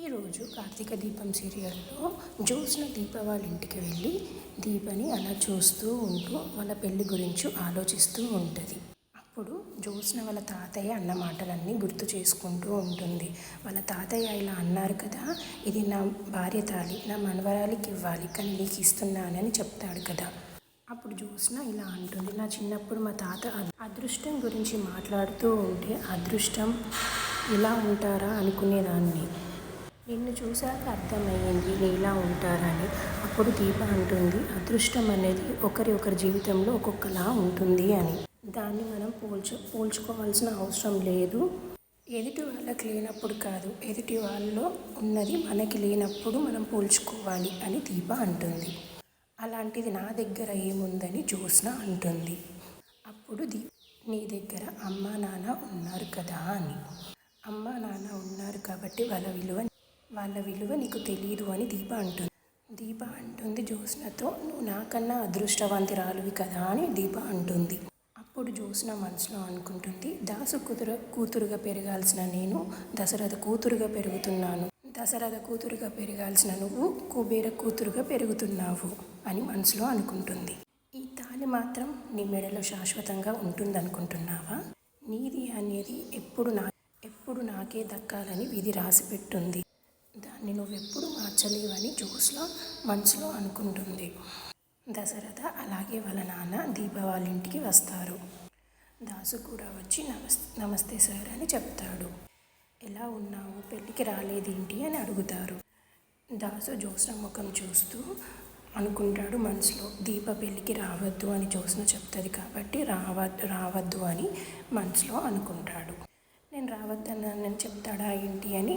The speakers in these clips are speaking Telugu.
ఈరోజు కార్తీక దీపం సీరియల్లో జ్యోత్స్న దీప వాళ్ళ ఇంటికి వెళ్ళి దీపని అలా చూస్తూ ఉంటూ వాళ్ళ పెళ్లి గురించి ఆలోచిస్తూ ఉంటుంది. అప్పుడు జ్యోత్స్న వాళ్ళ తాతయ్య అన్న మాటలన్నీ గుర్తు చేసుకుంటూ ఉంటుంది. వాళ్ళ తాతయ్య ఇలా అన్నారు కదా, ఇది నా భార్య తాళి, నా మనవరాలికి ఇవ్వాలి, కానీ నీకు ఇస్తున్నానని చెప్తాడు కదా. అప్పుడు జ్యోత్స్న ఇలా అంటుంది, నా చిన్నప్పుడు మా తాత అదృష్టం గురించి మాట్లాడుతూ ఉంటే అదృష్టం ఇలా ఉంటారా అనుకునేదాన్ని. నిన్ను చూశాక అర్థమయ్యింది నీలా ఉంటారని. అప్పుడు దీప అంటుంది, అదృష్టం అనేది ఒకరి జీవితంలో ఒక్కొక్కలా ఉంటుంది అని. దాన్ని మనం పోల్చుకోవాల్సిన అవసరం లేదు. ఎదుటి వాళ్ళకి లేనప్పుడు కాదు, ఎదుటి వాళ్ళలో ఉన్నది మనకి లేనప్పుడు మనం పోల్చుకోవాలి అని దీప అంటుంది. అలాంటిది నా దగ్గర ఏముందని జ్యోత్స్న అంటుంది. అప్పుడు నీ దగ్గర అమ్మా నాన్న ఉన్నారు కదా అని. అమ్మా నాన్న ఉన్నారు కాబట్టి వాళ్ళ విలువ నీకు తెలియదు అని దీప అంటుంది జ్యోత్స్నతో, నువ్వు నాకన్నా అదృష్టవంతురాలివి కదా అని దీప అంటుంది. అప్పుడు జ్యోత్స్న మనసులో అనుకుంటుంది, దాసు కూతురుగా పెరగాల్సిన నేను దశరథ కూతురుగా పెరుగుతున్నాను, దశరథ కూతురుగా పెరగాల్సిన నువ్వు కుబేర కూతురుగా పెరుగుతున్నావు అని మనసులో అనుకుంటుంది. ఈ తాళి మాత్రం నీ మెడలో శాశ్వతంగా ఉంటుందనుకుంటున్నావా? నీది అనేది ఎప్పుడు నాకే దక్కాలని విధి రాసి పెట్టుంది. దాన్ని నువ్వెప్పుడు మార్చలేవని జ్యోత్స్న మనసులో అనుకుంటుంది. దశరథ అలాగే వాళ్ళ నాన్న దీప వాళ్ళ ఇంటికి వస్తారు. దాసు కూడా వచ్చి నమస్తే సార్ అని చెప్తాడు. ఎలా ఉన్నావు, పెళ్ళికి రాలేదేంటి అని అడుగుతారు. దాసు జ్యోత్స్న ముఖం చూస్తూ అనుకుంటాడు మనసులో, దీప పెళ్ళికి రావద్దు అని జ్యోత్స్న చెప్తుంది కాబట్టి రావద్దు అని మనసులో అనుకుంటాడు. నేను రావద్దన్నానని చెప్తాడా ఏంటి అని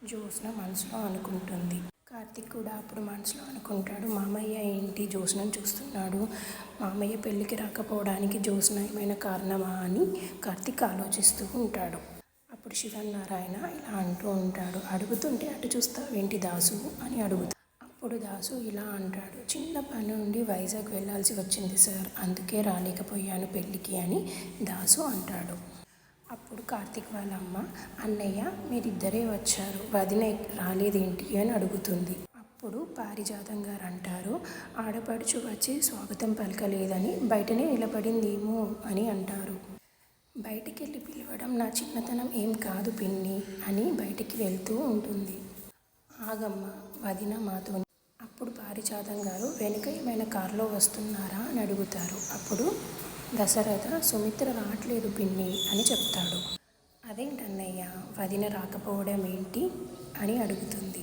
జ్యోత్స్న మనసులో అనుకుంటుంది. కార్తీక్ కూడా అప్పుడు మనసులో అనుకుంటాడు, మామయ్య ఏంటి జ్యోత్స్నను చూస్తున్నాడు, మామయ్య పెళ్ళికి రాకపోవడానికి జ్యోత్స్న ఏమైనా కారణమా అని కార్తీక్ ఆలోచిస్తూ ఉంటాడు. అప్పుడు శివనారాయణ ఇలా అంటూ ఉంటాడు, అడుగుతుంటే అటు చూస్తావేంటి దాసు అని అడుగుతాడు. అప్పుడు దాసు ఇలా అంటాడు, చిన్న పని నుండి వైజాగ్ వెళ్ళాల్సి వచ్చింది సార్, అందుకే రాలేకపోయాను పెళ్ళికి అని దాసు అంటాడు. అప్పుడు కార్తీక్ వాళ్ళ అమ్మ, అన్నయ్య మీరిద్దరే వచ్చారు, వదిన రాలేదేంటి అని అడుగుతుంది. అప్పుడు పారిజాతం గారు అంటారు, ఆడపడుచు వచ్చి స్వాగతం పలకలేదని బయటనే నిలబడిందేమో అని అంటారు. బయటికి వెళ్ళి పిలవడం నా చిన్నతనం ఏం కాదు పిన్ని అని బయటికి వెళ్తూ ఉంటుంది. ఆగమ్మ, వదిన మాతో. అప్పుడు పారిజాతం గారు వెనుక ఏమైనా కారులో వస్తున్నారా అని అడుగుతారు. అప్పుడు దశరథ, సుమిత్ర రావట్లేదు పిన్ని అని చెప్తాడు. అదేంటన్నయ్య, వదిన రాకపోవడం ఏంటి అని అడుగుతుంది.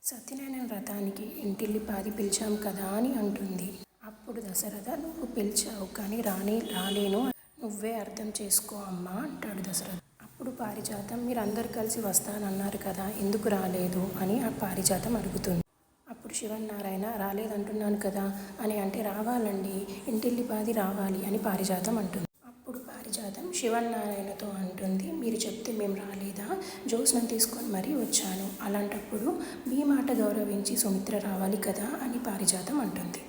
సత్యనారాయణ వ్రతానికి ఇంటిల్లిపాది పిలిచాం కదా అని అంటుంది. అప్పుడు దశరథ, నువ్వు పిలిచావు కానీ రాలేను, నువ్వే అర్థం చేసుకో అమ్మా అంటాడు దశరథ. అప్పుడు పారిజాతం, మీరందరూ కలిసి వస్తానన్నారు కదా, ఎందుకు రాలేదు అని ఆ పారిజాతం అడుగుతుంది. అప్పుడు శివనారాయణ, రాలేదంటున్నాను కదా అని అంటే, రావాలండి, ఇంటిల్లిపాది రావాలి అని పారిజాతం అంటుంది. అప్పుడు పారిజాతం శివనారాయణతో అంటుంది, మీరు చెప్తే మేము రాలేదా, జ్యోత్స్నను తీసుకొని మరీ వచ్చాను, అలాంటప్పుడు మీ మాట గౌరవించి సుమిత్ర రావాలి కదా అని పారిజాతం అంటుంది.